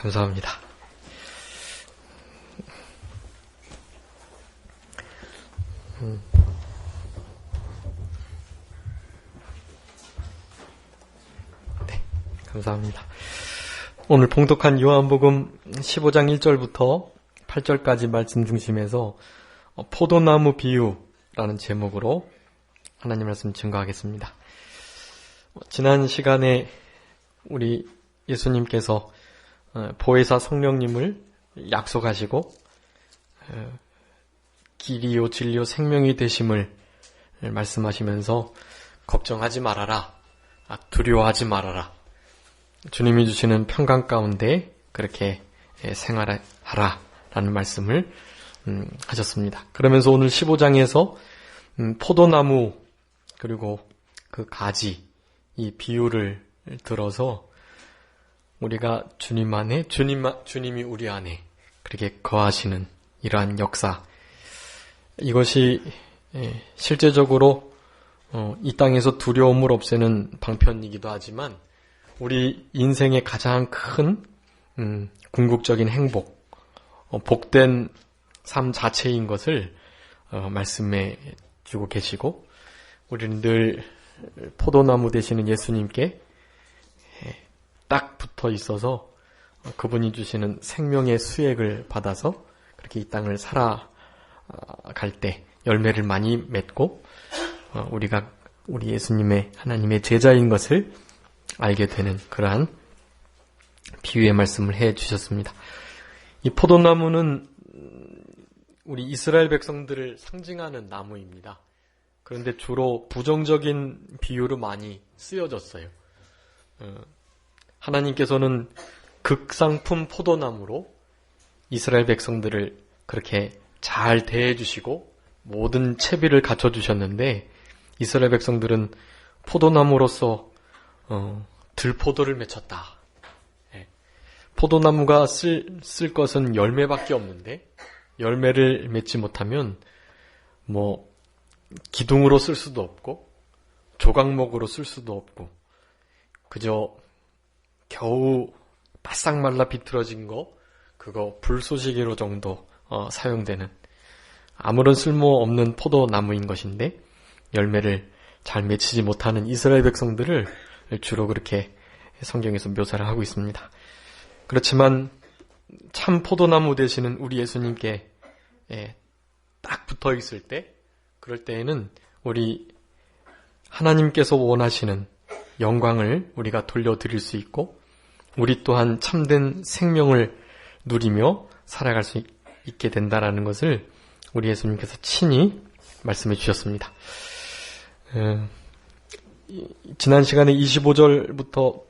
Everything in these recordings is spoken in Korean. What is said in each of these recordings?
감사합니다. 네, 감사합니다. 오늘 봉독한 요한복음 15장 1절부터 8절까지 말씀 중심에서 포도나무 비유라는 제목으로 하나님 말씀 증거하겠습니다. 지난 시간에 우리 예수님께서 보혜사 성령님을 약속하시고 길이요 진리요 생명이 되심을 말씀하시면서 걱정하지 말아라, 두려워하지 말아라, 주님이 주시는 평강 가운데 그렇게 생활하라 라는 말씀을 하셨습니다. 그러면서 오늘 15장에서 포도나무 그리고 그 가지 이 비유를 들어서 우리가 주님 안에 주님이 우리 안에 그렇게 거하시는 이러한 역사, 이것이 실제적으로 이 땅에서 두려움을 없애는 방편이기도 하지만 우리 인생의 가장 큰 궁극적인 행복, 복된 삶 자체인 것을 말씀해 주고 계시고, 우리는 늘 포도나무 되시는 예수님께 딱 붙어 있어서 그분이 주시는 생명의 수액을 받아서 그렇게 이 땅을 살아갈 때 열매를 많이 맺고 우리가 우리 예수님의 하나님의 제자인 것을 알게 되는 그러한 비유의 말씀을 해 주셨습니다. 이 포도나무는 우리 이스라엘 백성들을 상징하는 나무입니다. 그런데 주로 부정적인 비유로 많이 쓰여졌어요. 하나님께서는 극상품 포도나무로 이스라엘 백성들을 그렇게 잘 대해주시고 모든 채비를 갖춰주셨는데, 이스라엘 백성들은 포도나무로서 들포도를 맺혔다. 포도나무가 쓸 것은 열매밖에 없는데 열매를 맺지 못하면 기둥으로 쓸 수도 없고 조각목으로 쓸 수도 없고 그저 겨우 바싹 말라 비틀어진 그거 불쏘시개로 정도 사용되는 아무런 쓸모없는 포도나무인 것인데 열매를 잘 맺히지 못하는 이스라엘 백성들을 주로 그렇게 성경에서 묘사를 하고 있습니다. 그렇지만 참 포도나무 되시는 우리 예수님께 딱 붙어 있을 때, 그럴 때에는 우리 하나님께서 원하시는 영광을 우리가 돌려드릴 수 있고, 우리 또한 참된 생명을 누리며 살아갈 수 있게 된다라는 것을 우리 예수님께서 친히 말씀해 주셨습니다. 지난 시간에 25절부터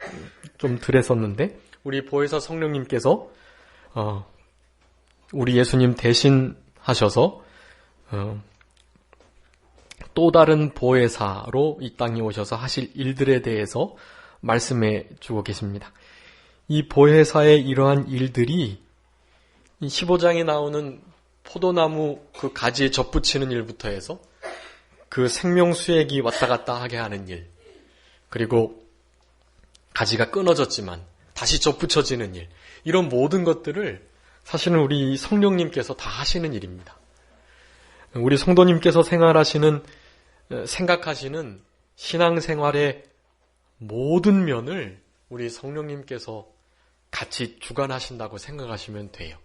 좀 덜 했었는데, 우리 보혜사 성령님께서 우리 예수님 대신 하셔서 또 다른 보혜사로 이 땅에 오셔서 하실 일들에 대해서 말씀해 주고 계십니다. 이 보혜사의 이러한 일들이 15장에 나오는 포도나무 그 가지에 접붙이는 일부터 해서 그 생명수액이 왔다 갔다 하게 하는 일, 그리고 가지가 끊어졌지만 다시 접붙여지는 일, 이런 모든 것들을 사실은 우리 성령님께서 다 하시는 일입니다. 우리 성도님께서 생각하시는 신앙생활의 모든 면을 우리 성령님께서 같이 주관하신다고 생각하시면 돼요.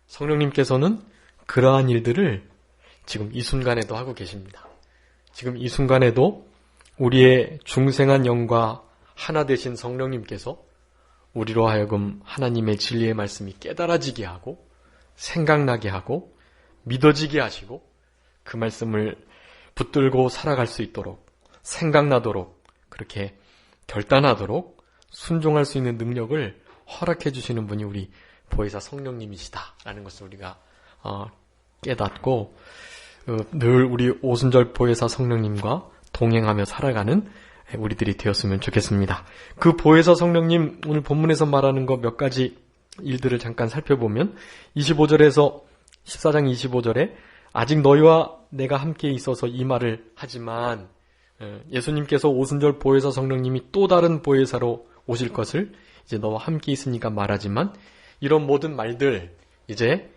성령님께서는 그러한 일들을 지금 이 순간에도 하고 계십니다. 지금 이 순간에도 우리의 중생한 영과 하나 되신 성령님께서 우리로 하여금 하나님의 진리의 말씀이 깨달아지게 하고 생각나게 하고 믿어지게 하시고 그 말씀을 붙들고 살아갈 수 있도록, 생각나도록, 그렇게 결단하도록 순종할 수 있는 능력을 허락해 주시는 분이 우리 보혜사 성령님이시다라는 것을 우리가 깨닫고 늘 우리 오순절 보혜사 성령님과 동행하며 살아가는 우리들이 되었으면 좋겠습니다. 그 보혜사 성령님, 오늘 본문에서 말하는 거 몇 가지 일들을 잠깐 살펴보면 14장 25절에 아직 너희와 내가 함께 있어서 이 말을 하지만, 예수님께서 오순절 보혜사 성령님이 또 다른 보혜사로 오실 것을 이제 너와 함께 있으니까 말하지만 이런 모든 말들 이제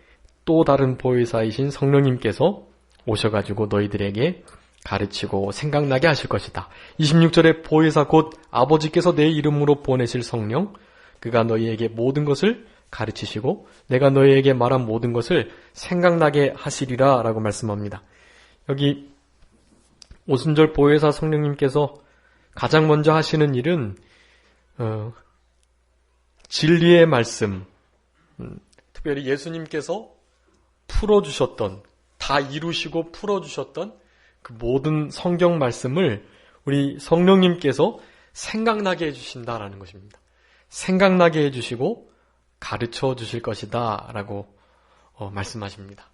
또 다른 보혜사이신 성령님께서 오셔가지고 너희들에게 가르치고 생각나게 하실 것이다. 26절에 보혜사 곧 아버지께서 내 이름으로 보내실 성령, 그가 너희에게 모든 것을 가르치시고 내가 너희에게 말한 모든 것을 생각나게 하시리라 라고 말씀합니다. 여기 오순절 보혜사 성령님께서 가장 먼저 하시는 일은 진리의 말씀, 특별히 예수님께서 풀어주셨던, 다 이루시고 풀어주셨던 그 모든 성경 말씀을 우리 성령님께서 생각나게 해주신다라는 것입니다. 생각나게 해주시고 가르쳐 주실 것이다 라고 말씀하십니다.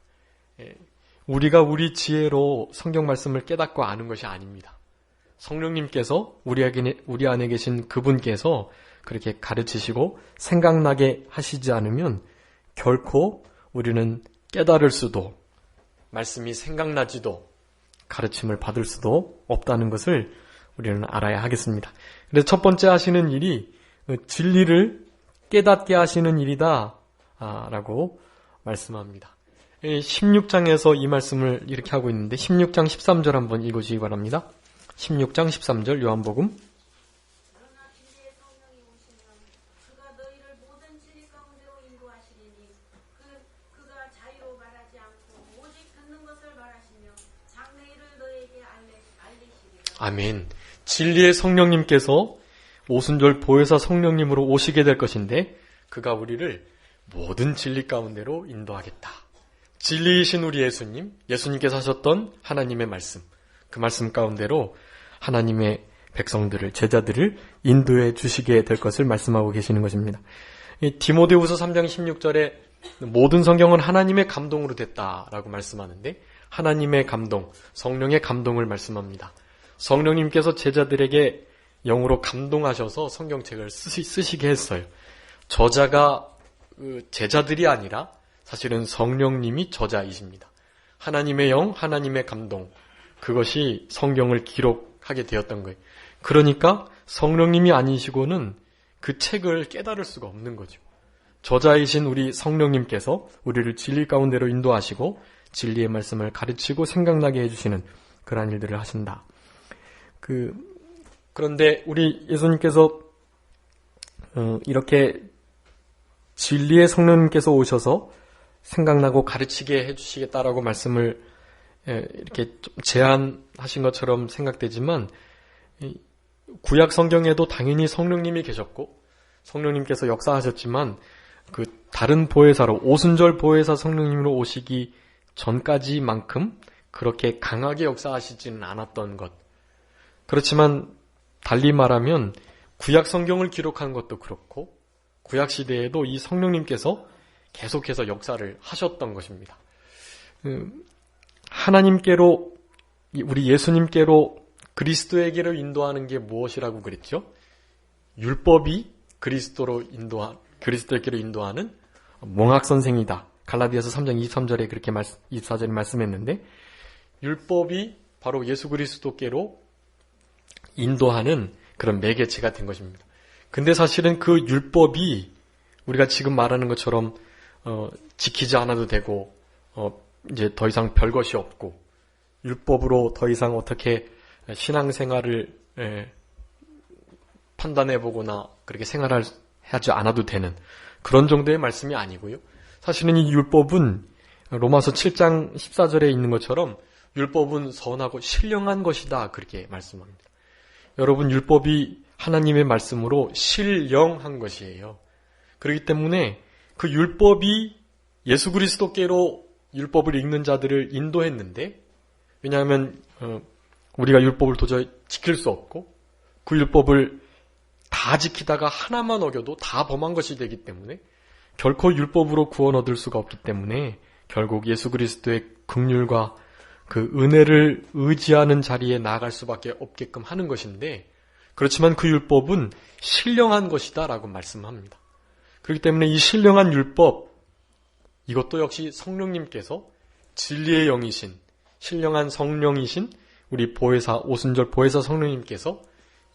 우리가 우리 지혜로 성경 말씀을 깨닫고 아는 것이 아닙니다. 성령님께서 우리 안에 계신 그분께서 그렇게 가르치시고 생각나게 하시지 않으면 결코 우리는 깨달을 수도, 말씀이 생각나지도, 가르침을 받을 수도 없다는 것을 우리는 알아야 하겠습니다. 그래서 첫 번째 하시는 일이 진리를 깨닫게 하시는 일이다 라고 말씀합니다. 16장에서 이 말씀을 이렇게 하고 있는데 16장 13절 한번 읽어주시기 바랍니다. 16장 13절 요한복음. 그러나 진리의 성령이 오시면 그가 너희를 모든 진리 가운데로 인도하시리니 그가 자유로 말하지 않고 오직 듣는 것을 말하시며 장래일을 너희에게 알리시리라. 아멘. 진리의 성령님께서 오순절 보혜사 성령님으로 오시게 될 것인데 그가 우리를 모든 진리 가운데로 인도하겠다. 진리이신 우리 예수님께서 하셨던 하나님의 말씀, 그 말씀 가운데로 하나님의 백성들을, 제자들을 인도해 주시게 될 것을 말씀하고 계시는 것입니다. 디모데후서 3장 16절에 모든 성경은 하나님의 감동으로 됐다라고 말씀하는데 하나님의 감동, 성령의 감동을 말씀합니다. 성령님께서 제자들에게 영으로 감동하셔서 성경책을 쓰시게 했어요. 저자가 제자들이 아니라 사실은 성령님이 저자이십니다. 하나님의 영, 하나님의 감동, 그것이 성경을 기록하게 되었던 거예요. 그러니까 성령님이 아니시고는 그 책을 깨달을 수가 없는 거죠. 저자이신 우리 성령님께서 우리를 진리 가운데로 인도하시고 진리의 말씀을 가르치고 생각나게 해주시는 그러한 일들을 하신다. 그런데 우리 예수님께서 이렇게 진리의 성령님께서 오셔서 생각나고 가르치게 해주시겠다라고 말씀을 이렇게 좀 제안하신 것처럼 생각되지만 구약 성경에도 당연히 성령님이 계셨고 성령님께서 역사하셨지만 그 다른 보혜사로 오순절 보혜사 성령님으로 오시기 전까지만큼 그렇게 강하게 역사하시지는 않았던 것. 그렇지만 달리 말하면 구약 성경을 기록한 것도 그렇고 구약 시대에도 이 성령님께서 계속해서 역사를 하셨던 것입니다. 하나님께로, 우리 예수님께로, 그리스도에게로 인도하는 게 무엇이라고 그랬죠? 율법이 그리스도에게로 인도하는 몽학선생이다. 갈라디아서 3장 23절에 그렇게 24절에 말씀했는데 율법이 바로 예수 그리스도께로 인도하는 그런 매개체가 된 것입니다. 근데 사실은 그 율법이 우리가 지금 말하는 것처럼 지키지 않아도 되고 이제 더 이상 별것이 없고 율법으로 더 이상 어떻게 신앙생활을 판단해보거나 그렇게 생활하지 않아도 되는 그런 정도의 말씀이 아니고요. 사실은 이 율법은 로마서 7장 14절에 있는 것처럼 율법은 선하고 신령한 것이다 그렇게 말씀합니다. 여러분, 율법이 하나님의 말씀으로 신령한 것이에요. 그렇기 때문에 그 율법이 예수 그리스도께로 율법을 읽는 자들을 인도했는데, 왜냐하면 우리가 율법을 도저히 지킬 수 없고 그 율법을 다 지키다가 하나만 어겨도 다 범한 것이 되기 때문에 결코 율법으로 구원 얻을 수가 없기 때문에 결국 예수 그리스도의 긍휼과 그 은혜를 의지하는 자리에 나아갈 수밖에 없게끔 하는 것인데, 그렇지만 그 율법은 신령한 것이다 라고 말씀합니다. 그렇기 때문에 이 신령한 율법, 이것도 역시 성령님께서 진리의 영이신, 신령한 성령이신 우리 보혜사, 오순절 보혜사 성령님께서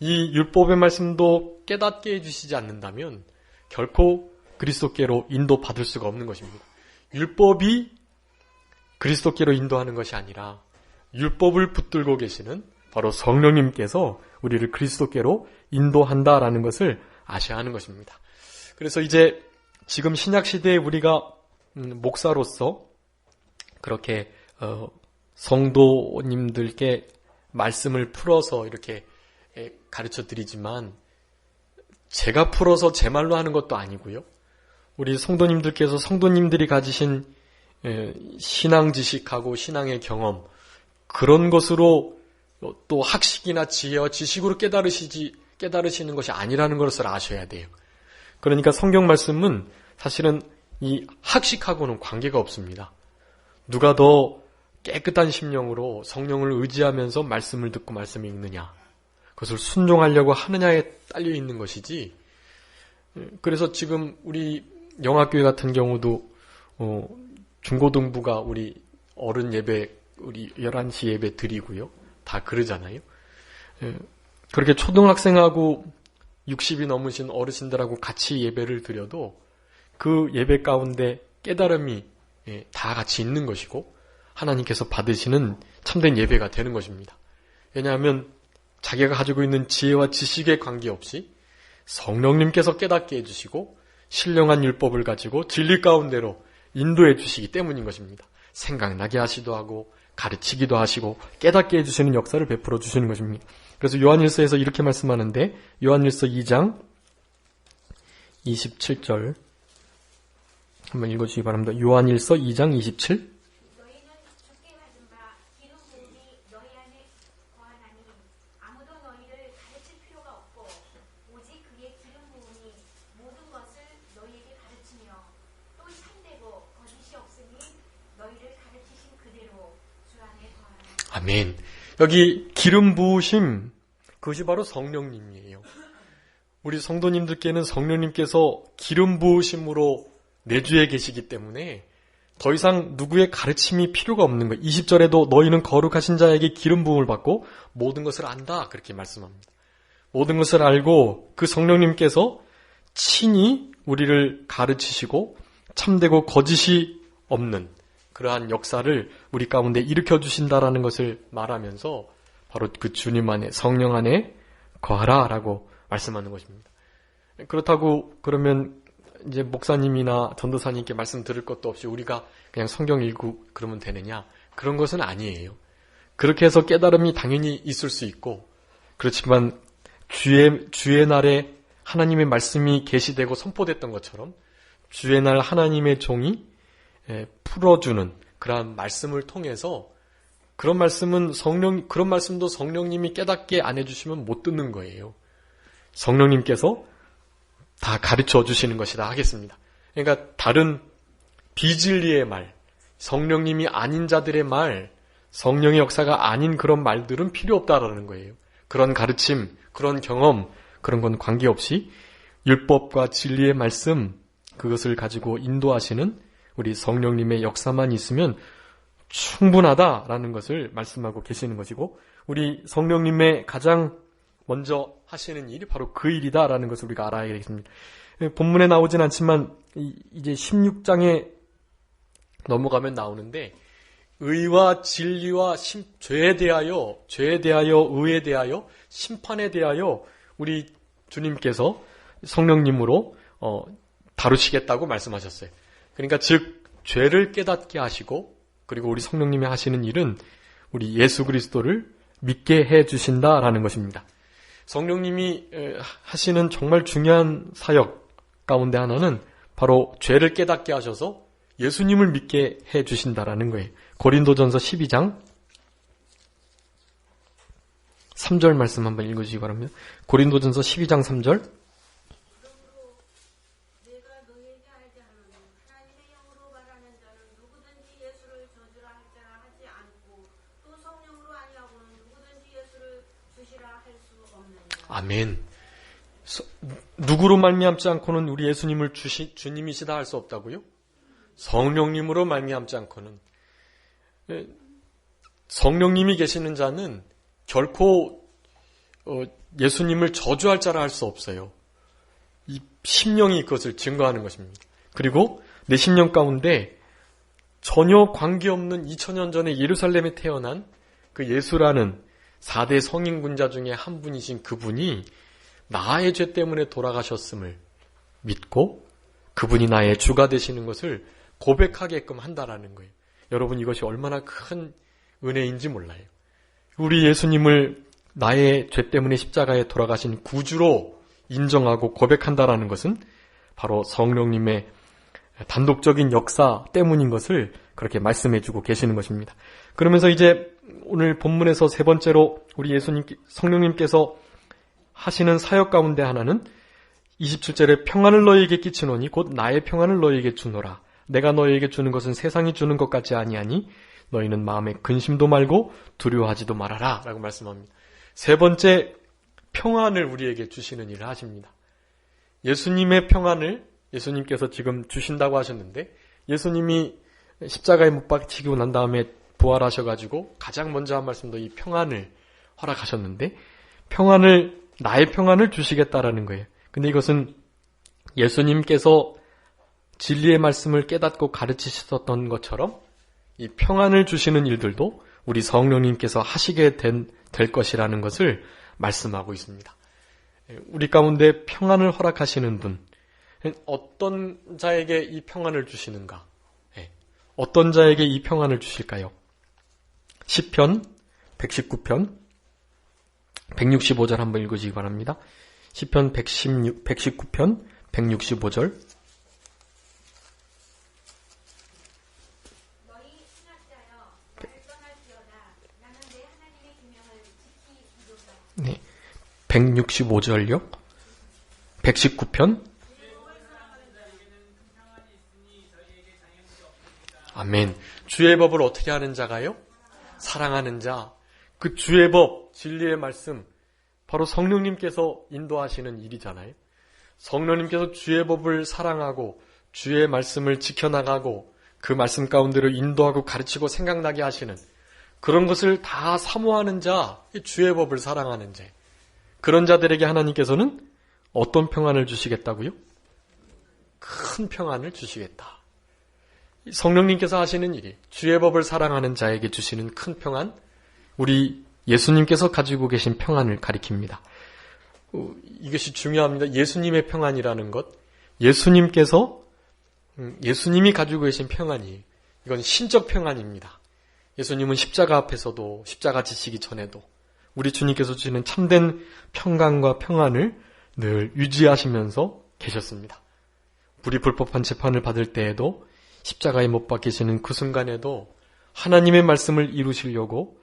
이 율법의 말씀도 깨닫게 해주시지 않는다면 결코 그리스도께로 인도받을 수가 없는 것입니다. 율법이 그리스도께로 인도하는 것이 아니라 율법을 붙들고 계시는 바로 성령님께서 우리를 그리스도께로 인도한다라는 것을 아셔야 하는 것입니다. 그래서 이제 지금 신약시대에 우리가 목사로서 그렇게 성도님들께 말씀을 풀어서 이렇게 가르쳐 드리지만 제가 풀어서 제 말로 하는 것도 아니고요. 우리 성도님들께서 성도님들이 가지신 신앙 지식하고 신앙의 경험 그런 것으로 또 학식이나 지혜와 지식으로 깨달으시는 것이 아니라는 것을 아셔야 돼요. 그러니까 성경 말씀은 사실은 이 학식하고는 관계가 없습니다. 누가 더 깨끗한 심령으로 성령을 의지하면서 말씀을 듣고 말씀을 읽느냐, 그것을 순종하려고 하느냐에 딸려 있는 것이지. 그래서 지금 우리 영학교회 같은 경우도 중고등부가 우리 어른 예배, 우리 11시 예배 드리고요. 다 그러잖아요. 그렇게 초등학생하고 60이 넘으신 어르신들하고 같이 예배를 드려도 그 예배 가운데 깨달음이 다 같이 있는 것이고 하나님께서 받으시는 참된 예배가 되는 것입니다. 왜냐하면 자기가 가지고 있는 지혜와 지식에 관계없이 성령님께서 깨닫게 해주시고 신령한 율법을 가지고 진리 가운데로 인도해 주시기 때문인 것입니다. 생각나게 하시기도 하고 가르치기도 하시고 깨닫게 해주시는 역사를 베풀어 주시는 것입니다. 그래서 요한일서에서 이렇게 말씀하는데 요한일서 2장 27절 한번 읽어주시기 바랍니다. 요한일서 2장 27 너희는 주께 받은 바 기름 부음이 너희 안에 거하나니 아무도 너희를 가르칠 필요가 없고 오직 그의 기름 부음이 모든 것을 너희에게 가르치며 또 참되고 거짓이 없으니 너희를 가르치신 그대로 주 안에 거하나니. 아멘. 여기 기름 부으심, 그것이 바로 성령님이에요. 우리 성도님들께는 성령님께서 기름 부으심으로 내주에 계시기 때문에 더 이상 누구의 가르침이 필요가 없는 거예요. 20절에도 너희는 거룩하신 자에게 기름 부음을 받고 모든 것을 안다, 그렇게 말씀합니다. 모든 것을 알고 그 성령님께서 친히 우리를 가르치시고 참되고 거짓이 없는 그러한 역사를 우리 가운데 일으켜 주신다라는 것을 말하면서 바로 그 주님 안에, 성령 안에 거하라 라고 말씀하는 것입니다. 그렇다고 그러면 이제 목사님이나 전도사님께 말씀 들을 것도 없이 우리가 그냥 성경 읽고 그러면 되느냐? 그런 것은 아니에요. 그렇게 해서 깨달음이 당연히 있을 수 있고, 그렇지만 주의 날에 하나님의 말씀이 계시되고 선포됐던 것처럼 주의 날 하나님의 종이 풀어주는 그러한 말씀을 통해서 그런 말씀도 성령님이 깨닫게 안 해주시면 못 듣는 거예요. 성령님께서 다 가르쳐 주시는 것이다 하겠습니다. 그러니까 다른 비진리의 말, 성령님이 아닌 자들의 말, 성령의 역사가 아닌 그런 말들은 필요 없다라는 거예요. 그런 가르침, 그런 경험, 그런 건 관계없이 율법과 진리의 말씀, 그것을 가지고 인도하시는 우리 성령님의 역사만 있으면 충분하다라는 것을 말씀하고 계시는 것이고, 우리 성령님의 가장 먼저 하시는 일이 바로 그 일이다라는 것을 우리가 알아야 되겠습니다. 본문에 나오진 않지만 이제 16장에 넘어가면 나오는데, 의와 진리와 죄에 대하여, 의에 대하여, 심판에 대하여 우리 주님께서 성령님으로 다루시겠다고 말씀하셨어요. 그러니까 즉 죄를 깨닫게 하시고, 그리고 우리 성령님이 하시는 일은 우리 예수 그리스도를 믿게 해 주신다라는 것입니다. 성령님이 하시는 정말 중요한 사역 가운데 하나는 바로 죄를 깨닫게 하셔서 예수님을 믿게 해 주신다라는 거예요. 고린도전서 12장 3절 말씀 한번 읽어주시기 바랍니다. 고린도전서 12장 3절 그러므로 내가 너희에게 알게 하노니 하나님의 영으로 말하는 자는 누구든지 예수를 저주라 할자라 하지 않고 또 성령으로 아니하고는 누구든지 예수를 주시라 할 수 없느니라. 아멘. 누구로 말미암지 않고는 우리 예수님을 주님이시다 할 수 없다고요? 성령님으로 말미암지 않고는. 성령님이 계시는 자는 결코 예수님을 저주할 자라 할 수 없어요. 이 심령이 그것을 증거하는 것입니다. 그리고 내 심령 가운데 전혀 관계없는 2000년 전에 예루살렘에 태어난 그 예수라는 4대 성인군자 중에 한 분이신 그분이 나의 죄 때문에 돌아가셨음을 믿고 그분이 나의 주가 되시는 것을 고백하게끔 한다라는 거예요. 여러분, 이것이 얼마나 큰 은혜인지 몰라요. 우리 예수님을 나의 죄 때문에 십자가에 돌아가신 구주로 인정하고 고백한다라는 것은 바로 성령님의 단독적인 역사 때문인 것을 그렇게 말씀해주고 계시는 것입니다. 그러면서 이제 오늘 본문에서 세 번째로 우리 성령님께서 하시는 사역 가운데 하나는 27절에 평안을 너희에게 끼치노니 곧 나의 평안을 너희에게 주노라. 내가 너희에게 주는 것은 세상이 주는 것 같지 아니하니 너희는 마음에 근심도 말고 두려워하지도 말아라 라고 말씀합니다. 세 번째, 평안을 우리에게 주시는 일을 하십니다. 예수님의 평안을 예수님께서 지금 주신다고 하셨는데, 예수님이 십자가에 못 박히고 난 다음에 부활하셔가지고 가장 먼저 한 말씀도 이 평안을 허락하셨는데, 나의 평안을 주시겠다라는 거예요. 근데 이것은 예수님께서 진리의 말씀을 깨닫고 가르치셨던 것처럼 이 평안을 주시는 일들도 우리 성령님께서 하시게 될 것이라는 것을 말씀하고 있습니다. 우리 가운데 평안을 허락하시는 분, 어떤 자에게 이 평안을 주시는가? 어떤 자에게 이 평안을 주실까요? 시편 119편 165절 한번 읽으시기 바랍니다. 시편 119편 165절. 너희 신학자여 나를 떠날지어다. 나는 내 하나님의 계명을 지키리로다. 네, 165절요. 119편. 아멘. 주의 법을 어떻게 하는 자가요? 사랑하는 자. 그 주의 법, 진리의 말씀, 바로 성령님께서 인도하시는 일이잖아요. 성령님께서 주의 법을 사랑하고 주의 말씀을 지켜나가고 그 말씀 가운데로 인도하고 가르치고 생각나게 하시는 그런 것을 다 사모하는 자, 주의 법을 사랑하는 자, 그런 자들에게 하나님께서는 어떤 평안을 주시겠다고요? 큰 평안을 주시겠다. 성령님께서 하시는 일이 주의 법을 사랑하는 자에게 주시는 큰 평안, 우리 예수님께서 가지고 계신 평안을 가리킵니다. 이것이 중요합니다. 예수님의 평안이라는 것, 예수님이 가지고 계신 평안이에요. 이건 신적 평안입니다. 예수님은 십자가 앞에서도, 십자가 지시기 전에도 우리 주님께서 주시는 참된 평강과 평안을 늘 유지하시면서 계셨습니다. 우리 불법한 재판을 받을 때에도, 십자가에 못 박히시는 그 순간에도 하나님의 말씀을 이루시려고,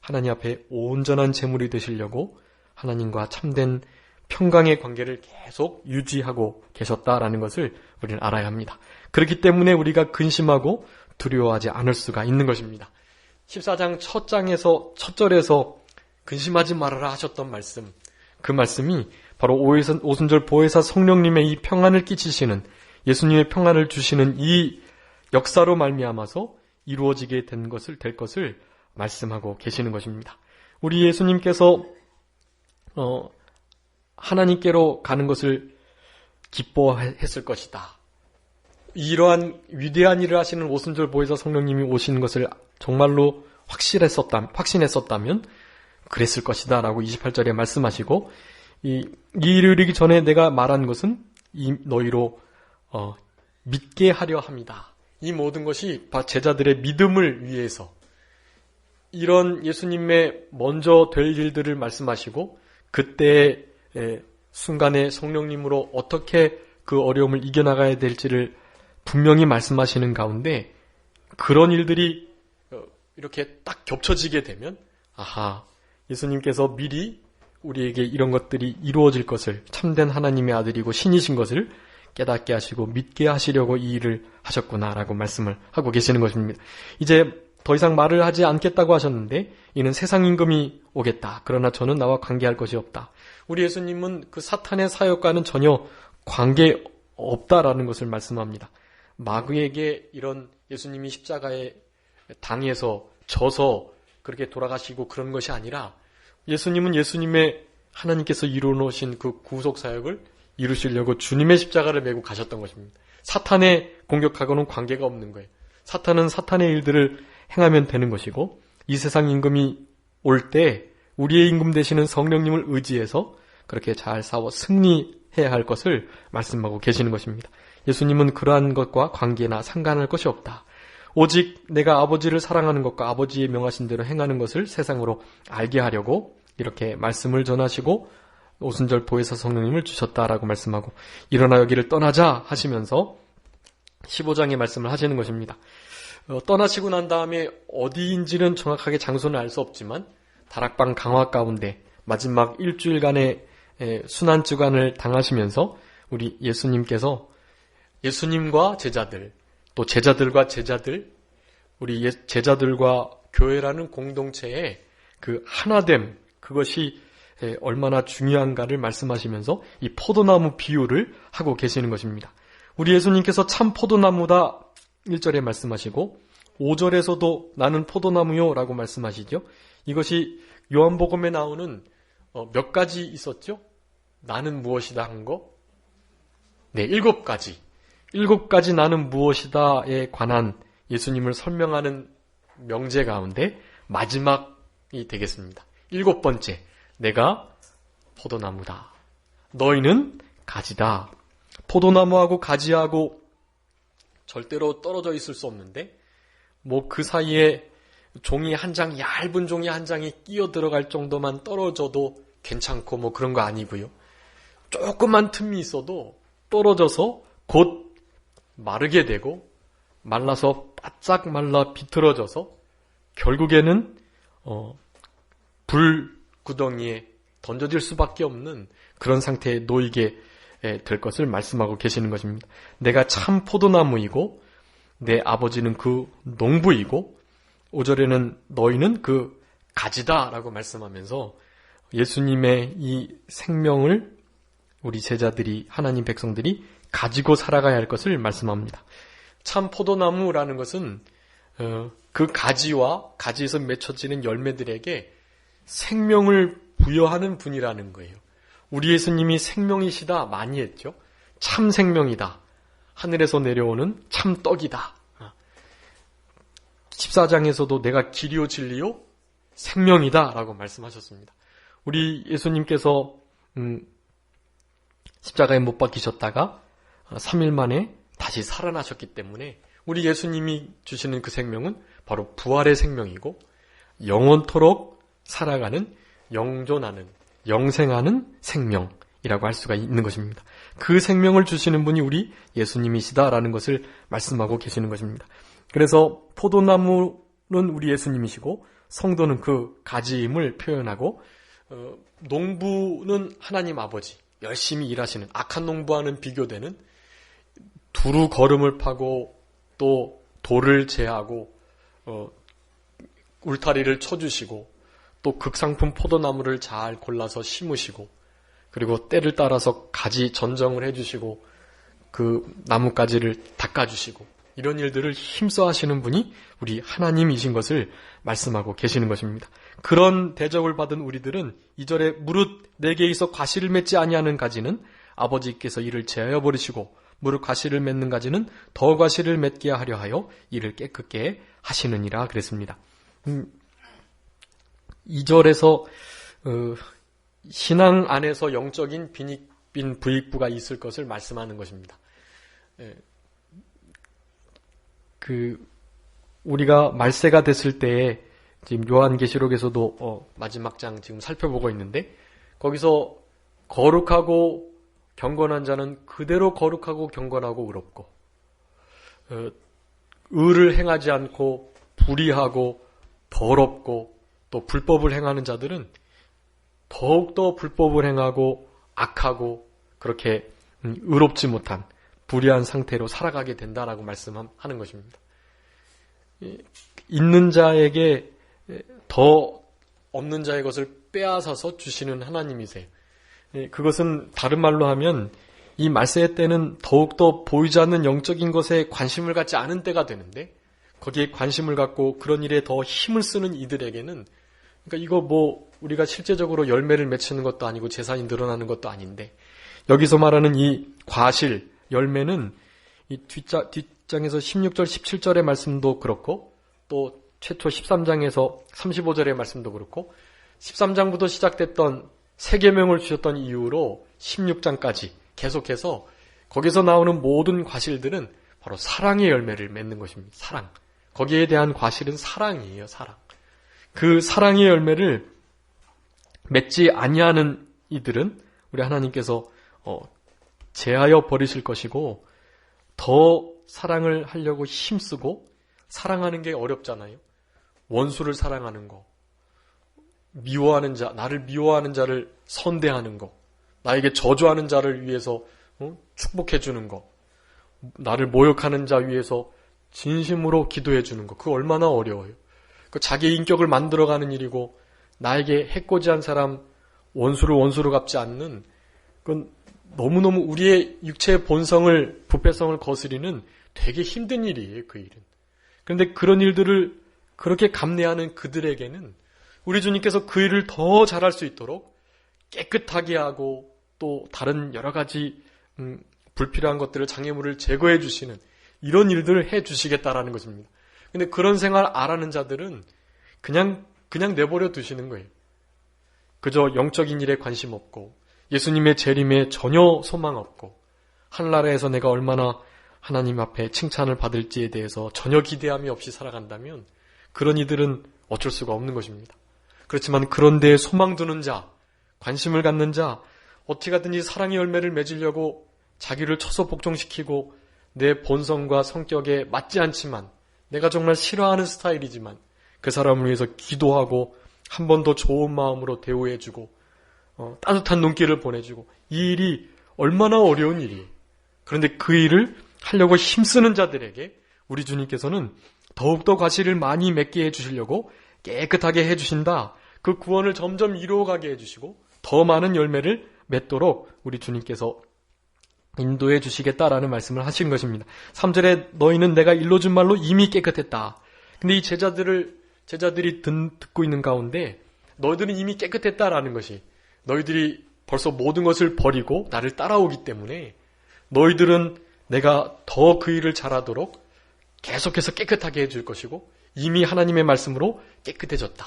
하나님 앞에 온전한 제물이 되시려고 하나님과 참된 평강의 관계를 계속 유지하고 계셨다라는 것을 우리는 알아야 합니다. 그렇기 때문에 우리가 근심하고 두려워하지 않을 수가 있는 것입니다. 14장 첫 절에서 근심하지 말아라 하셨던 말씀, 그 말씀이 바로 오순절 보혜사 성령님의 이 평안을 끼치시는, 예수님의 평안을 주시는 이 역사로 말미암아서 이루어지게 될 것을 말씀하고 계시는 것입니다. 우리 예수님께서 하나님께로 가는 것을 기뻐했을 것이다. 이러한 위대한 일을 하시는 오순절 보혜사 성령님이 오시는 것을 정말로 확신했었다면 그랬을 것이다 라고 28절에 말씀하시고, 이 일을 이르기 전에 내가 말한 것은 너희로 믿게 하려 합니다. 이 모든 것이 제자들의 믿음을 위해서, 이런 예수님의 먼저 될 일들을 말씀하시고 그때의 순간에 성령님으로 어떻게 그 어려움을 이겨나가야 될지를 분명히 말씀하시는 가운데, 그런 일들이 이렇게 딱 겹쳐지게 되면, 아하, 예수님께서 미리 우리에게 이런 것들이 이루어질 것을, 참된 하나님의 아들이고 신이신 것을 깨닫게 하시고 믿게 하시려고 이 일을 하셨구나라고 말씀을 하고 계시는 것입니다. 이제 더 이상 말을 하지 않겠다고 하셨는데, 이는 세상 임금이 오겠다. 그러나 저는 나와 관계할 것이 없다. 우리 예수님은 그 사탄의 사역과는 전혀 관계 없다라는 것을 말씀합니다. 마귀에게 이런 예수님이 십자가에 당해서 져서 그렇게 돌아가시고 그런 것이 아니라, 예수님은 예수님의 하나님께서 이루어 놓으신 그 구속 사역을 이루시려고 주님의 십자가를 메고 가셨던 것입니다. 사탄의 공격하고는 관계가 없는 거예요. 사탄은 사탄의 일들을 행하면 되는 것이고, 이 세상 임금이 올 때 우리의 임금 되시는 성령님을 의지해서 그렇게 잘 싸워 승리해야 할 것을 말씀하고 계시는 것입니다. 예수님은 그러한 것과 관계나 상관할 것이 없다. 오직 내가 아버지를 사랑하는 것과 아버지의 명하신 대로 행하는 것을 세상으로 알게 하려고 이렇게 말씀을 전하시고 오순절 보혜사 성령님을 주셨다라고 말씀하고, 일어나 여기를 떠나자 하시면서 15장의 말씀을 하시는 것입니다. 떠나시고 난 다음에 어디인지는 정확하게 장소는 알 수 없지만 다락방 강화 가운데 마지막 일주일간의 순환주간을 당하시면서 우리 예수님께서 예수님과 제자들, 또 제자들과 제자들, 우리 제자들과 교회라는 공동체의 그 하나됨, 그것이 얼마나 중요한가를 말씀하시면서 이 포도나무 비유를 하고 계시는 것입니다. 우리 예수님께서 참 포도나무다 1절에 말씀하시고 5절에서도 나는 포도나무요 라고 말씀하시죠. 이것이 요한복음에 나오는 몇 가지 있었죠? 나는 무엇이다 한 거? 네, 7가지. 7가지 나는 무엇이다에 관한 예수님을 설명하는 명제 가운데 마지막이 되겠습니다. 7번째, 내가 포도나무다. 너희는 가지다. 포도나무하고 가지하고 절대로 떨어져 있을 수 없는데, 뭐 그 사이에 종이 한 장, 얇은 종이 한 장이 끼어 들어갈 정도만 떨어져도 괜찮고 뭐 그런 거 아니고요. 조그만 틈이 있어도 떨어져서 곧 마르게 되고 말라서 바짝 말라 비틀어져서 결국에는 불구덩이에 던져질 수밖에 없는 그런 상태에 놓이게 될 것을 말씀하고 계시는 것입니다. 내가 참 포도나무이고 내 아버지는 그 농부이고 5절에는 너희는 그 가지다라고 말씀하면서 예수님의 이 생명을 우리 제자들이, 하나님 백성들이 가지고 살아가야 할 것을 말씀합니다. 참 포도나무라는 것은 그 가지와 가지에서 맺혀지는 열매들에게 생명을 부여하는 분이라는 거예요. 우리 예수님이 생명이시다 많이 했죠. 참 생명이다. 하늘에서 내려오는 참 떡이다. 14장에서도 내가 길이요 진리요 생명이다 라고 말씀하셨습니다. 우리 예수님께서 십자가에 못 박히셨다가 3일 만에 다시 살아나셨기 때문에 우리 예수님이 주시는 그 생명은 바로 부활의 생명이고 영원토록 살아가는 영존하는 영생하는 생명이라고 할 수가 있는 것입니다. 그 생명을 주시는 분이 우리 예수님이시다라는 것을 말씀하고 계시는 것입니다. 그래서 포도나무는 우리 예수님이시고 성도는 그 가지임을 표현하고 농부는 하나님 아버지, 열심히 일하시는 악한 농부와는 비교되는 두루 거름을 파고 또 돌을 제하고 울타리를 쳐주시고 또 극상품 포도나무를 잘 골라서 심으시고 그리고 때를 따라서 가지 전정을 해주시고 그 나뭇가지를 닦아주시고 이런 일들을 힘써 하시는 분이 우리 하나님이신 것을 말씀하고 계시는 것입니다. 그런 대접을 받은 우리들은 2절에 무릇 내게 있어 과실을 맺지 아니하는 가지는 아버지께서 이를 제하여 버리시고 무릇 과실을 맺는 가지는 더 과실을 맺게 하려 하여 이를 깨끗게 하시느니라 그랬습니다. 2절에서 신앙 안에서 영적인 빈익빈 부익부가 있을 것을 말씀하는 것입니다. 우리가 말세가 됐을 때에 지금 요한계시록에서도 마지막 장 지금 살펴보고 있는데 거기서 거룩하고 경건한 자는 그대로 거룩하고 경건하고 의롭고 의를 행하지 않고 불의하고 더럽고 또 불법을 행하는 자들은 더욱더 불법을 행하고 악하고 그렇게 의롭지 못한 불의한 상태로 살아가게 된다라고 말씀하는 것입니다. 있는 자에게 더 없는 자의 것을 빼앗아서 주시는 하나님이세요. 그것은 다른 말로 하면 이 말세 때는 더욱더 보이지 않는 영적인 것에 관심을 갖지 않은 때가 되는데 거기에 관심을 갖고 그런 일에 더 힘을 쓰는 이들에게는 그러니까 이거 뭐 우리가 실제적으로 열매를 맺히는 것도 아니고 재산이 늘어나는 것도 아닌데 여기서 말하는 이 과실, 열매는 이 뒷장에서 16절, 17절의 말씀도 그렇고 또 최초 13장에서 35절의 말씀도 그렇고 13장부터 시작됐던 세계명을 주셨던 이유로 16장까지 계속해서 거기서 나오는 모든 과실들은 바로 사랑의 열매를 맺는 것입니다. 사랑. 거기에 대한 과실은 사랑이에요. 사랑. 그 사랑의 열매를 맺지 아니하는 이들은 우리 하나님께서 제하여 버리실 것이고 더 사랑을 하려고 힘쓰고 사랑하는 게 어렵잖아요. 원수를 사랑하는 거, 미워하는 자, 나를 미워하는 자를 선대하는 거, 나에게 저주하는 자를 위해서 축복해 주는 거, 나를 모욕하는 자 위해서 진심으로 기도해 주는 거, 그거 얼마나 어려워요. 그 자기 인격을 만들어가는 일이고 나에게 해코지한 사람 원수를 원수로 갚지 않는 그건 너무너무 우리의 육체의 본성을 부패성을 거스리는 되게 힘든 일이에요. 그 일은. 그런데 그런 일들을 그렇게 감내하는 그들에게는 우리 주님께서 그 일을 더 잘할 수 있도록 깨끗하게 하고 또 다른 여러 가지 불필요한 것들을 장애물을 제거해 주시는 이런 일들을 해 주시겠다라는 것입니다. 근데 그런 생활 안 하는 자들은 그냥 내버려 두시는 거예요. 그저 영적인 일에 관심 없고 예수님의 재림에 전혀 소망 없고 하늘나라에서 내가 얼마나 하나님 앞에 칭찬을 받을지에 대해서 전혀 기대함이 없이 살아간다면 그런 이들은 어쩔 수가 없는 것입니다. 그렇지만 그런 데에 소망 두는 자, 관심을 갖는 자, 어떻게 하든지 사랑의 열매를 맺으려고 자기를 쳐서 복종시키고 내 본성과 성격에 맞지 않지만 내가 정말 싫어하는 스타일이지만 그 사람을 위해서 기도하고 한 번 더 좋은 마음으로 대우해주고 따뜻한 눈길을 보내주고 이 일이 얼마나 어려운 일이에요. 그런데 그 일을 하려고 힘쓰는 자들에게 우리 주님께서는 더욱더 과실을 많이 맺게 해주시려고 깨끗하게 해주신다. 그 구원을 점점 이루어가게 해주시고 더 많은 열매를 맺도록 우리 주님께서 인도해 주시겠다라는 말씀을 하신 것입니다. 3절에 너희는 내가 일러준 말로 이미 깨끗했다. 근데 이 제자들이 듣고 있는 가운데 너희들은 이미 깨끗했다라는 것이 너희들이 벌써 모든 것을 버리고 나를 따라오기 때문에 너희들은 내가 더 그 일을 잘하도록 계속해서 깨끗하게 해줄 것이고 이미 하나님의 말씀으로 깨끗해졌다.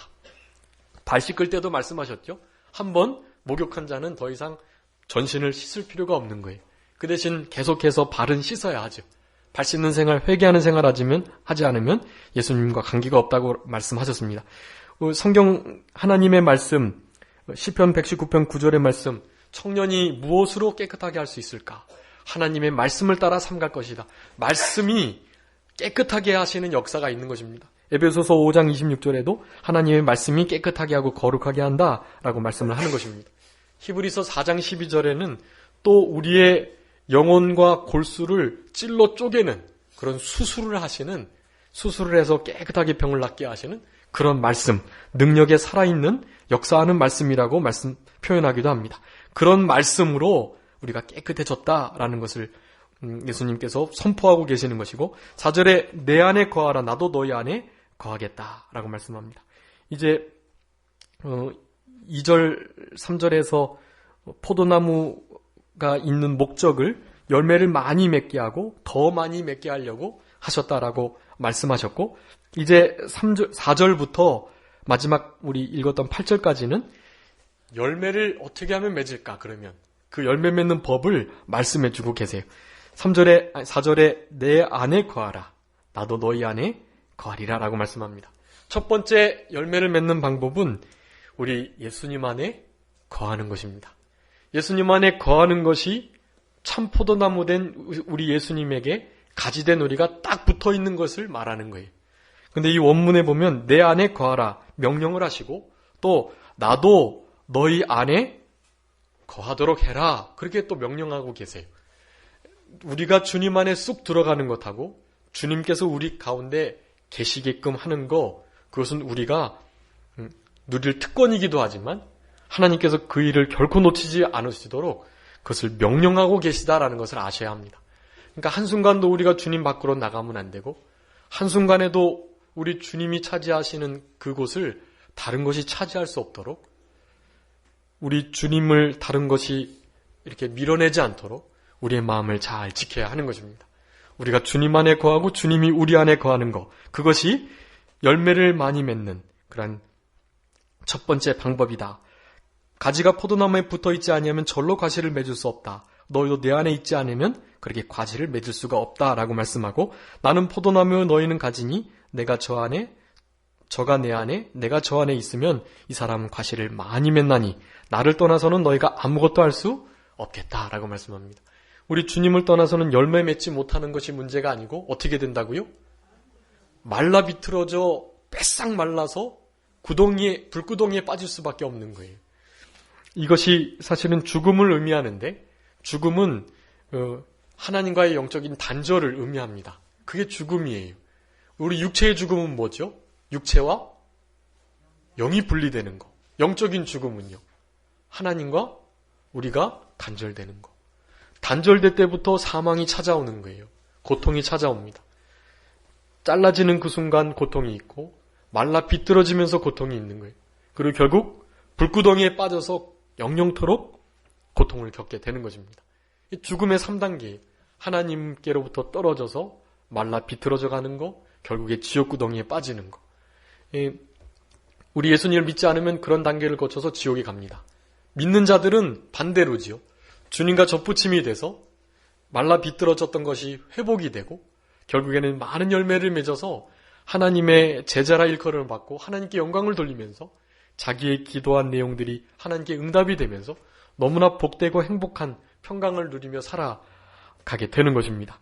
발 씻을 때도 말씀하셨죠. 한번 목욕한 자는 더 이상 전신을 씻을 필요가 없는 거예요. 그 대신 계속해서 발은 씻어야 하죠. 발 씻는 생활, 회개하는 생활 하지 않으면 예수님과 관계가 없다고 말씀하셨습니다. 성경 하나님의 말씀, 시편 119편 9절의 말씀, 청년이 무엇으로 깨끗하게 할 수 있을까? 하나님의 말씀을 따라 삼갈 것이다. 말씀이 깨끗하게 하시는 역사가 있는 것입니다. 에베소서 5장 26절에도 하나님의 말씀이 깨끗하게 하고 거룩하게 한다라고 말씀을 하는 것입니다. 히브리서 4장 12절에는 또 우리의 영혼과 골수를 찔러 쪼개는 그런 수술을 해서 깨끗하게 병을 낫게 하시는 그런 말씀, 능력에 살아있는 역사하는 말씀이라고 표현하기도 합니다. 그런 말씀으로 우리가 깨끗해졌다라는 것을 예수님께서 선포하고 계시는 것이고 4절에 내 안에 거하라 나도 너희 안에 거하겠다라고 말씀합니다. 이제 2절, 3절에서 포도나무가 있는 목적을 열매를 많이 맺게 하고 더 많이 맺게 하려고 하셨다라고 말씀하셨고 이제 4절부터 마지막 우리 읽었던 8절까지는 열매를 어떻게 하면 맺을까 그러면 그 열매 맺는 법을 말씀해 주고 계세요. 4절에 내 안에 거하라 나도 너희 안에 거하리라 라고 말씀합니다. 첫 번째 열매를 맺는 방법은 우리 예수님 안에 거하는 것입니다. 예수님 안에 거하는 것이 참 포도나무 된 우리 예수님에게 가지된 우리가 딱 붙어 있는 것을 말하는 거예요. 근데 이 원문에 보면 내 안에 거하라 명령을 하시고 또 나도 너희 안에 거하도록 해라 그렇게 또 명령하고 계세요. 우리가 주님 안에 쑥 들어가는 것하고 주님께서 우리 가운데 계시게끔 하는 거 그것은 우리가 누릴 특권이기도 하지만 하나님께서 그 일을 결코 놓치지 않으시도록 그것을 명령하고 계시다라는 것을 아셔야 합니다. 그러니까 한순간도 우리가 주님 밖으로 나가면 안 되고 한순간에도 우리 주님이 차지하시는 그곳을 다른 것이 차지할 수 없도록 우리 주님을 다른 것이 이렇게 밀어내지 않도록 우리의 마음을 잘 지켜야 하는 것입니다. 우리가 주님 안에 거하고 주님이 우리 안에 거하는 것, 그것이 열매를 많이 맺는 그런 첫 번째 방법이다. 가지가 포도나무에 붙어 있지 아니하면 절로 과실을 맺을 수 없다. 너희도 내 안에 있지 않으면 그렇게 과실을 맺을 수가 없다라고 말씀하고, 나는 포도나무요 너희는 가지니 내가 저 안에 저가 내 안에 내가 저 안에 있으면 이 사람은 과실을 많이 맺나니 나를 떠나서는 너희가 아무것도 할 수 없겠다라고 말씀합니다. 우리 주님을 떠나서는 열매 맺지 못하는 것이 문제가 아니고 어떻게 된다고요? 말라 비틀어져 빼싹 말라서 불구덩이에 빠질 수밖에 없는 거예요. 이것이 사실은 죽음을 의미하는데, 죽음은 하나님과의 영적인 단절을 의미합니다. 그게 죽음이에요. 우리 육체의 죽음은 뭐죠? 육체와 영이 분리되는 거. 영적인 죽음은요, 하나님과 우리가 단절되는 거. 단절될 때부터 사망이 찾아오는 거예요. 고통이 찾아옵니다. 잘라지는 그 순간 고통이 있고, 말라 비뚤어지면서 고통이 있는 거예요. 그리고 결국 불구덩이에 빠져서 영영토록 고통을 겪게 되는 것입니다. 이 죽음의 3단계, 하나님께로부터 떨어져서 말라 비틀어져 가는 거, 결국에 지옥구덩이에 빠지는 거. 우리 예수님을 믿지 않으면 그런 단계를 거쳐서 지옥에 갑니다. 믿는 자들은 반대로지요. 주님과 접붙임이 돼서 말라 비틀어졌던 것이 회복이 되고, 결국에는 많은 열매를 맺어서 하나님의 제자라 일컬음을 받고 하나님께 영광을 돌리면서 자기의 기도한 내용들이 하나님께 응답이 되면서 너무나 복되고 행복한 평강을 누리며 살아가게 되는 것입니다.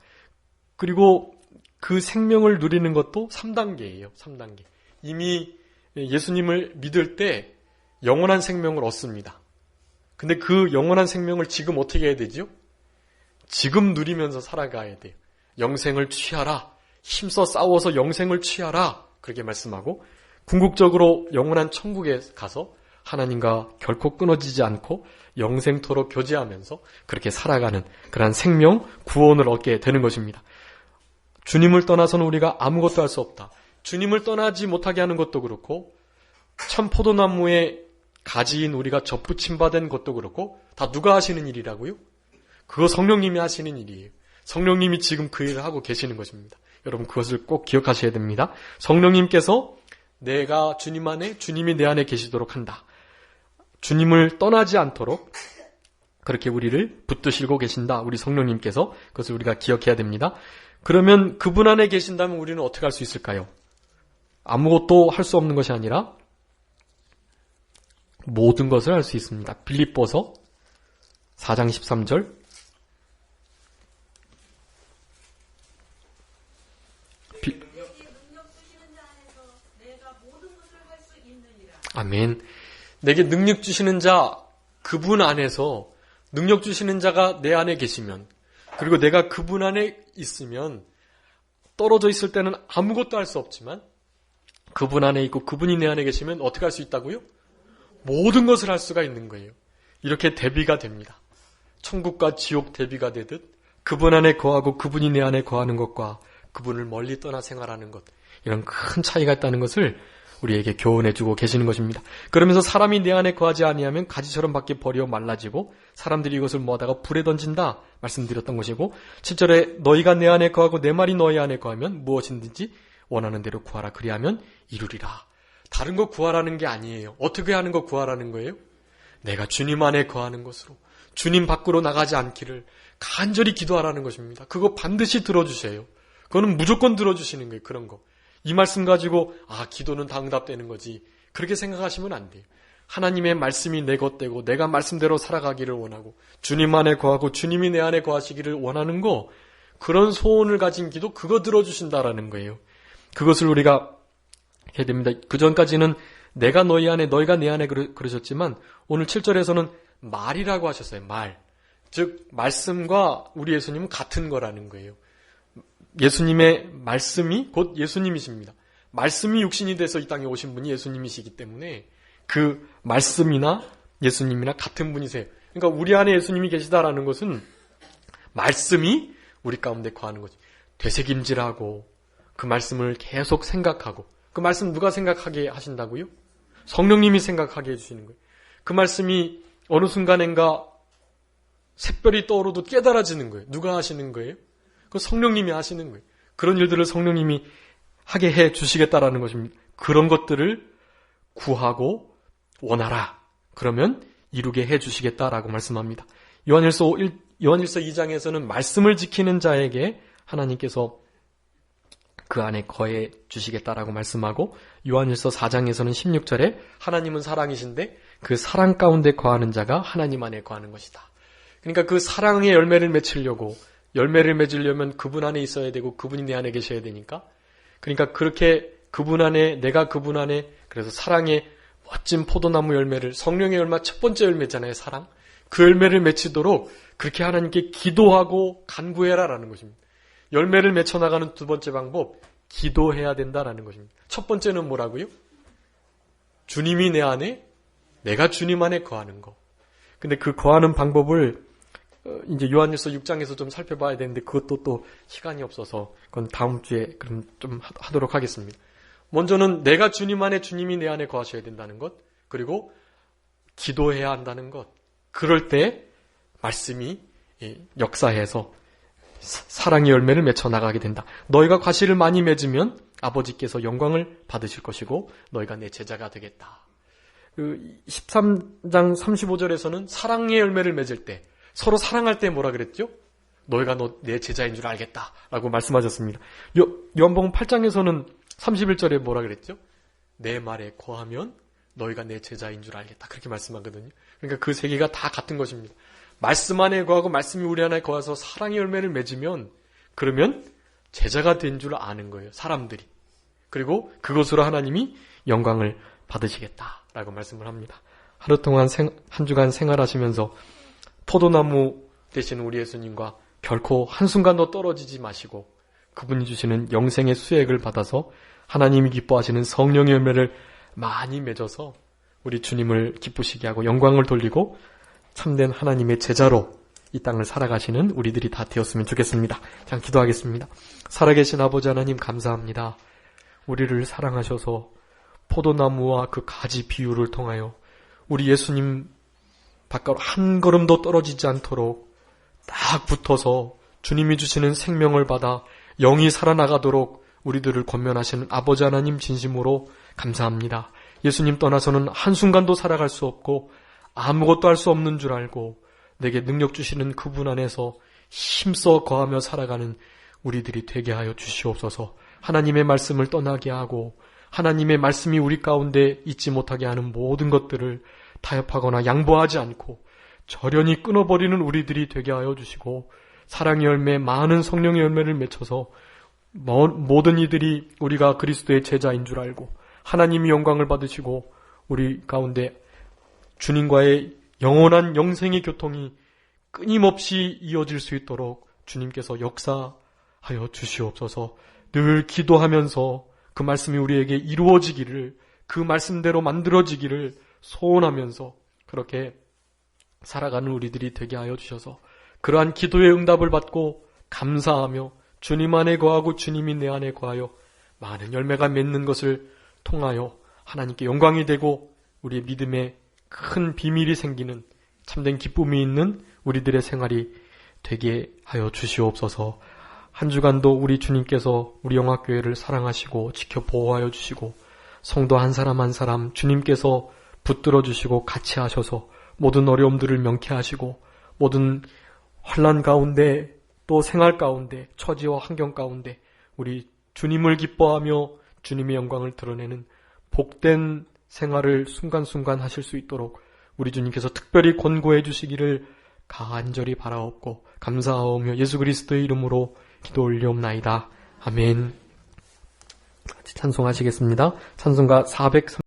그리고 그 생명을 누리는 것도 3단계예요. 3단계. 이미 예수님을 믿을 때 영원한 생명을 얻습니다. 근데 그 영원한 생명을 지금 어떻게 해야 되죠? 지금 누리면서 살아가야 돼요. 영생을 취하라. 힘써 싸워서 영생을 취하라. 그렇게 말씀하고, 궁극적으로 영원한 천국에 가서 하나님과 결코 끊어지지 않고 영생토록 교제하면서 그렇게 살아가는 그러한 생명, 구원을 얻게 되는 것입니다. 주님을 떠나서는 우리가 아무것도 할 수 없다. 주님을 떠나지 못하게 하는 것도 그렇고, 참 포도나무의 가지인 우리가 접붙임받은 것도 그렇고, 다 누가 하시는 일이라고요? 그거 성령님이 하시는 일이에요. 성령님이 지금 그 일을 하고 계시는 것입니다. 여러분, 그것을 꼭 기억하셔야 됩니다. 성령님께서 내가 주님 안에, 주님이 내 안에 계시도록 한다. 주님을 떠나지 않도록 그렇게 우리를 붙드시고 계신다. 우리 성령님께서. 그것을 우리가 기억해야 됩니다. 그러면 그분 안에 계신다면 우리는 어떻게 할 수 있을까요? 아무것도 할 수 없는 것이 아니라 모든 것을 할 수 있습니다. 빌립보서 4장 13절. 아멘. 내게 능력 주시는 자, 그분 안에서, 능력 주시는 자가 내 안에 계시면, 그리고 내가 그분 안에 있으면, 떨어져 있을 때는 아무것도 할 수 없지만 그분 안에 있고 그분이 내 안에 계시면 어떻게 할 수 있다고요? 모든 것을 할 수가 있는 거예요. 이렇게 대비가 됩니다. 천국과 지옥 대비가 되듯 그분 안에 거하고 그분이 내 안에 거하는 것과 그분을 멀리 떠나 생활하는 것, 이런 큰 차이가 있다는 것을 우리에게 교훈해주고 계시는 것입니다. 그러면서 사람이 내 안에 거하지 아니하면 가지처럼 밖에 버려 말라지고 사람들이 이것을 모아다가 불에 던진다 말씀드렸던 것이고, 7절에 너희가 내 안에 거하고 내 말이 너희 안에 거하면 무엇이든지 원하는 대로 구하라 그리하면 이루리라. 다른 거 구하라는 게 아니에요. 어떻게 하는 거 구하라는 거예요? 내가 주님 안에 거하는 것으로 주님 밖으로 나가지 않기를 간절히 기도하라는 것입니다. 그거 반드시 들어주세요. 그거는 무조건 들어주시는 거예요. 그런 거. 이 말씀 가지고 기도는 다 응답되는 거지, 그렇게 생각하시면 안 돼요. 하나님의 말씀이 내 것 되고 내가 말씀대로 살아가기를 원하고 주님 안에 거하고 주님이 내 안에 거하시기를 원하는 거, 그런 소원을 가진 기도, 그거 들어주신다라는 거예요. 그것을 우리가 해야 됩니다. 그 전까지는 내가 너희 안에 너희가 내 안에 그러셨지만 오늘 7절에서는 말이라고 하셨어요. 말. 즉 말씀과 우리 예수님은 같은 거라는 거예요. 예수님의 말씀이 곧 예수님이십니다. 말씀이 육신이 돼서 이 땅에 오신 분이 예수님이시기 때문에 그 말씀이나 예수님이나 같은 분이세요. 그러니까 우리 안에 예수님이 계시다라는 것은 말씀이 우리 가운데 거하는 거지. 되새김질하고 그 말씀을 계속 생각하고, 그 말씀 누가 생각하게 하신다고요? 성령님이 생각하게 해주시는 거예요. 그 말씀이 어느 순간인가 샛별이 떠오르도 깨달아지는 거예요. 누가 하시는 거예요? 그 성령님이 하시는 거예요. 그런 일들을 성령님이 하게 해 주시겠다라는 것입니다. 그런 것들을 구하고 원하라. 그러면 이루게 해 주시겠다라고 말씀합니다. 요한일서 2장에서는 말씀을 지키는 자에게 하나님께서 그 안에 거해 주시겠다라고 말씀하고, 요한일서 4장에서는 16절에 하나님은 사랑이신데 그 사랑 가운데 거하는 자가 하나님 안에 거하는 것이다. 그러니까 그 사랑의 열매를 맺으려고, 열매를 맺으려면 그분 안에 있어야 되고 그분이 내 안에 계셔야 되니까, 그러니까 그렇게 그분 안에, 내가 그분 안에, 그래서 사랑의 멋진 포도나무 열매를, 성령의 열매 첫 번째 열매잖아요, 사랑. 그 열매를 맺히도록 그렇게 하나님께 기도하고 간구해라라는 것입니다. 열매를 맺혀나가는 두 번째 방법, 기도해야 된다라는 것입니다. 첫 번째는 뭐라고요? 주님이 내 안에, 내가 주님 안에 거하는 거. 근데 그 거하는 방법을 이제 요한일서 6장에서 좀 살펴봐야 되는데 그것도 또 시간이 없어서 그건 다음 주에 그럼 좀 하도록 하겠습니다. 먼저는 내가 주님 안에, 주님이 내 안에 거하셔야 된다는 것, 그리고 기도해야 한다는 것. 그럴 때 말씀이 역사해서 사랑의 열매를 맺혀 나가게 된다. 너희가 과실을 많이 맺으면 아버지께서 영광을 받으실 것이고 너희가 내 제자가 되겠다. 13장 35절에서는 사랑의 열매를 맺을 때, 서로 사랑할 때 뭐라 그랬죠? 너희가 내 제자인 줄 알겠다 라고 말씀하셨습니다. 요한복음 8장에서는 31절에 뭐라 그랬죠? 내 말에 거하면 너희가 내 제자인 줄 알겠다. 그렇게 말씀하거든요. 그러니까 그 세 개가 다 같은 것입니다. 말씀 안에 거하고 말씀이 우리 안에 거해서 사랑의 열매를 맺으면, 그러면 제자가 된 줄 아는 거예요, 사람들이. 그리고 그것으로 하나님이 영광을 받으시겠다라고 말씀을 합니다. 하루 동안 한 주간 생활하시면서 포도나무 되시는 우리 예수님과 결코 한순간도 떨어지지 마시고 그분이 주시는 영생의 수액을 받아서 하나님이 기뻐하시는 성령의 열매를 많이 맺어서 우리 주님을 기쁘시게 하고 영광을 돌리고 참된 하나님의 제자로 이 땅을 살아가시는 우리들이 다 되었으면 좋겠습니다. 자, 기도하겠습니다. 살아계신 아버지 하나님 감사합니다. 우리를 사랑하셔서 포도나무와 그 가지 비유를 통하여 우리 예수님 바깥으로 한 걸음도 떨어지지 않도록 딱 붙어서 주님이 주시는 생명을 받아 영이 살아나가도록 우리들을 권면하시는 아버지 하나님 진심으로 감사합니다. 예수님 떠나서는 한순간도 살아갈 수 없고 아무것도 할 수 없는 줄 알고 내게 능력 주시는 그분 안에서 힘써 거하며 살아가는 우리들이 되게 하여 주시옵소서. 하나님의 말씀을 떠나게 하고 하나님의 말씀이 우리 가운데 있지 못하게 하는 모든 것들을 타협하거나 양보하지 않고 절연히 끊어버리는 우리들이 되게 하여 주시고 사랑의 열매, 많은 성령의 열매를 맺혀서 모든 이들이 우리가 그리스도의 제자인 줄 알고 하나님이 영광을 받으시고 우리 가운데 주님과의 영원한 영생의 교통이 끊임없이 이어질 수 있도록 주님께서 역사하여 주시옵소서. 늘 기도하면서 그 말씀이 우리에게 이루어지기를, 그 말씀대로 만들어지기를 소원하면서 그렇게 살아가는 우리들이 되게 하여 주셔서 그러한 기도의 응답을 받고 감사하며 주님 안에 거하고 주님이 내 안에 거하여 많은 열매가 맺는 것을 통하여 하나님께 영광이 되고 우리의 믿음에 큰 비밀이 생기는 참된 기쁨이 있는 우리들의 생활이 되게 하여 주시옵소서. 한 주간도 우리 주님께서 우리 영화교회를 사랑하시고 지켜 보호하여 주시고 성도 한 사람 한 사람 주님께서 붙들어 주시고 같이 하셔서 모든 어려움들을 명쾌하시고 모든 환난 가운데 또 생활 가운데 처지와 환경 가운데 우리 주님을 기뻐하며 주님의 영광을 드러내는 복된 생활을 순간순간 하실 수 있도록 우리 주님께서 특별히 권고해 주시기를 간절히 바라옵고 감사하오며 예수 그리스도의 이름으로 기도 올리옵나이다. 아멘. 찬송하시겠습니다. 찬송가 403